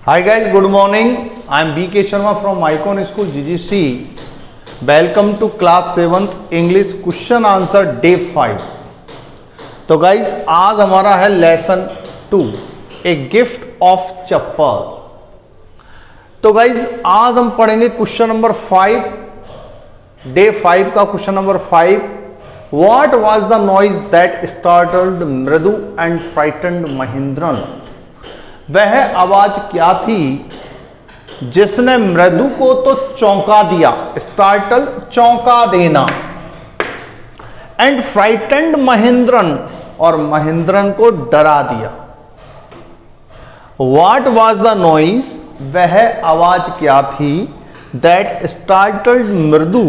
Hi guys, good morning. I am B.K. Sharma from Icon School GGC. Welcome to class 7th English question answer day 5. तो guys आज हमारा है lesson 2 a gift of चप्पल। तो guys आज हम पढ़ेंगे question number 5 day 5 का question number 5। What was the noise that startled मृदु एंड फ्राइटन्ड महेंद्रन। वह आवाज क्या थी जिसने मृदु को तो चौंका दिया, स्टार्टल चौंका देना, एंड फ्राइटेंड महेंद्रन और महेंद्रन को डरा दिया। व्हाट वाज द नॉइज, वह आवाज क्या थी, दैट स्टार्टल्ड मृदु,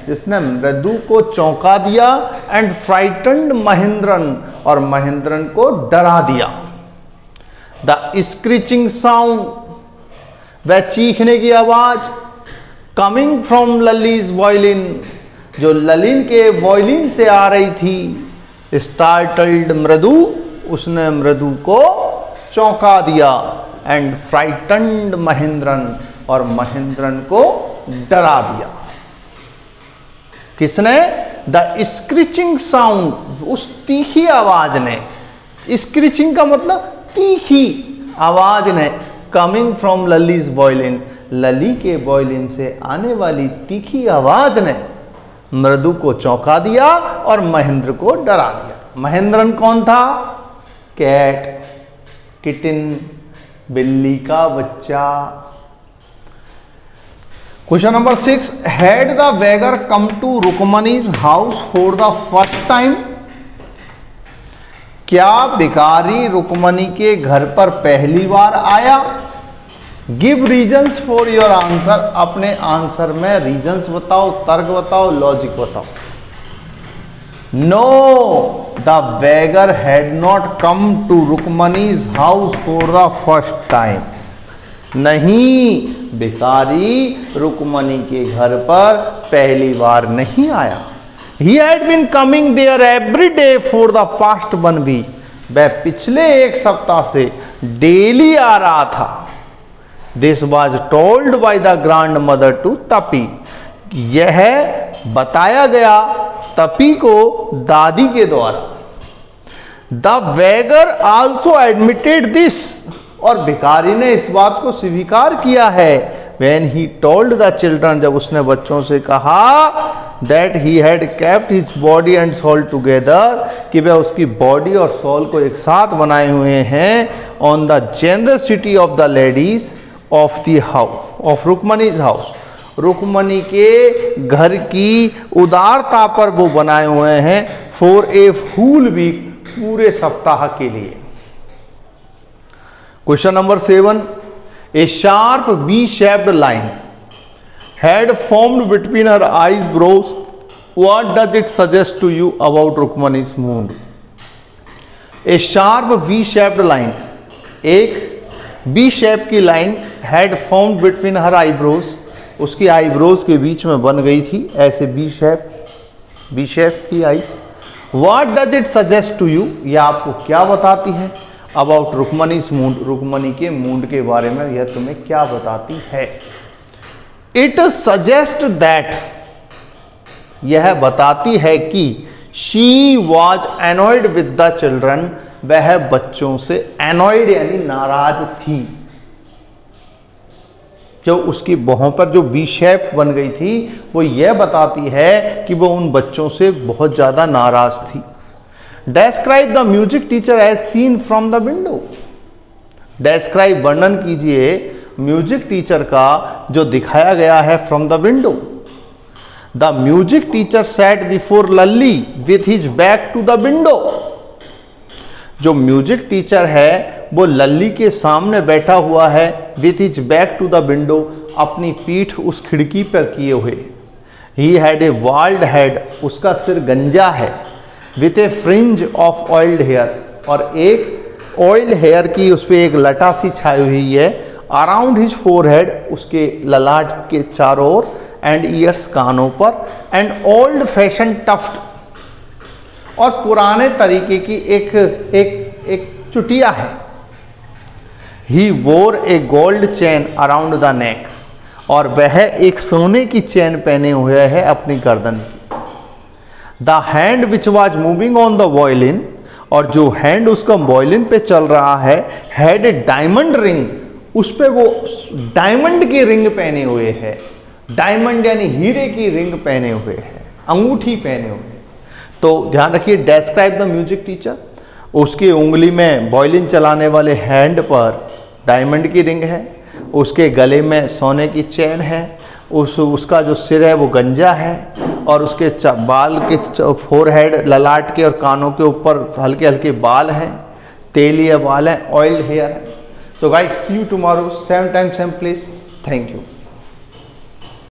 जिसने मृदु को चौंका दिया, एंड फ्राइटेंड महेंद्रन और महेंद्रन को डरा दिया। द स्क्रीचिंग साउंड, वह चीखने की आवाज, कमिंग फ्रॉम ललीज वायलिन, जो ललिन के वायलिन से आ रही थी। स्टार्टल्ड मृदु, उसने मृदु को चौंका दिया, एंड फ्राइटन्ड महेंद्रन और महेंद्रन को डरा दिया। किसने? द स्क्रीचिंग साउंड, उस तीखी आवाज ने। स्क्रीचिंग का मतलब तीखी आवाज ने, कमिंग फ्रॉम ललीज वायलिन, लली के वायलिन से आने वाली तीखी आवाज ने मृदु को चौंका दिया और महेंद्र को डरा दिया। महेंद्रन कौन था? कैट, किटिन, बिल्ली का बच्चा। Question number 6, had the beggar come to Rukmani's house for the first time. क्या भिखारी रुक्मणी के घर पर पहली बार आया? Give reasons for your answer, अपने आंसर में रीजन्स बताओ, तर्क बताओ, लॉजिक बताओ। No, the beggar had not come to Rukmani's house for the first time. नहीं, भिखारी रुक्मणी के घर पर पहली बार नहीं आया। He had been coming there every day for the past 1 week. वह पिछले एक सप्ताह से डेली आ रहा था। This was told by the grandmother to तपी। यह बताया गया तपी को दादी के द्वारा। The beggar also admitted this, और भिखारी ने इस बात को स्वीकार किया है। When he told the children, जब उसने बच्चों से कहा that he had kept his body and soul together, कि वह उसकी बॉडी और सोल को एक साथ बनाए हुए हैं, on the generosity of the ladies of the house of Rukmani's house, Rukmani के घर की उदारता पर वो बनाए हुए हैं, for a full week, पूरे सप्ताह के लिए। Question number 7, a sharp V-shaped line had formed between her eyebrows. What does it suggest to you about Rukmani's mood? A sharp V-shaped line, एक V-shape की line had formed between her eyebrows, उसकी eyebrows के बीच में बन गई थी ऐसे V-shape की eyes. What does it suggest to you? यह आपको क्या बताती है? अबाउट रुक्मणीज मूड, रुक्मणी के मूड के बारे में यह तुम्हें क्या बताती है? इट सजेस्ट दैट, यह बताती है कि she was annoyed with the children, वह बच्चों से एनॉयड यानी नाराज थी। जो उसकी बाहों पर जो बी शेप बन गई थी, वो यह बताती है कि वो उन बच्चों से बहुत ज्यादा नाराज थी। Describe the music teacher as seen from the window. Describe, वर्णन कीजिए म्यूजिक टीचर का जो दिखाया गया है from the window. The music teacher sat before Lally with his back to the window. जो म्यूजिक टीचर है वो लल्ली के सामने बैठा हुआ है, with his back to the window, अपनी पीठ उस खिड़की पर किए हुए। He had a bald head, उसका सिर गंजा है, with a fringe of oiled hair, और एक ऑयल हेयर की उस पर एक लटा सी छाई हुई है। अराउंड हिज फोरहेड, उसके ललाट के चारों ओर, एंड ईयर्स, कानों पर, एंड ओल्ड फैशन टफ्ट, और पुराने तरीके की एक चुटिया है। He wore a gold chain around the neck, और वह एक सोने की चेन पहने हुए है अपनी गर्दन। The hand which was moving on the violin, और जो हैंड उसका वॉयलिन पे चल रहा है, हैड ए डायमंड रिंग, उस पे वो डायमंड की रिंग पहने हुए है। डायमंड यानी हीरे की रिंग पहने हुए है, अंगूठी पहने हुए। तो ध्यान रखिए, डेस्क्राइब द म्यूजिक टीचर, उसकी उंगली में वॉयलिन चलाने वाले हैंड पर डायमंड की रिंग है, उसके गले में सोने की चेन है, उसका जो सिर है वो गंजा है, और उसके बाल के फोरहेड, ललाट के और कानों के ऊपर हल्के हल्के बाल हैं, तेलीय बाल हैं, ऑयल हेयर है। So guys, see you tomorrow, same time, same place. Thank you.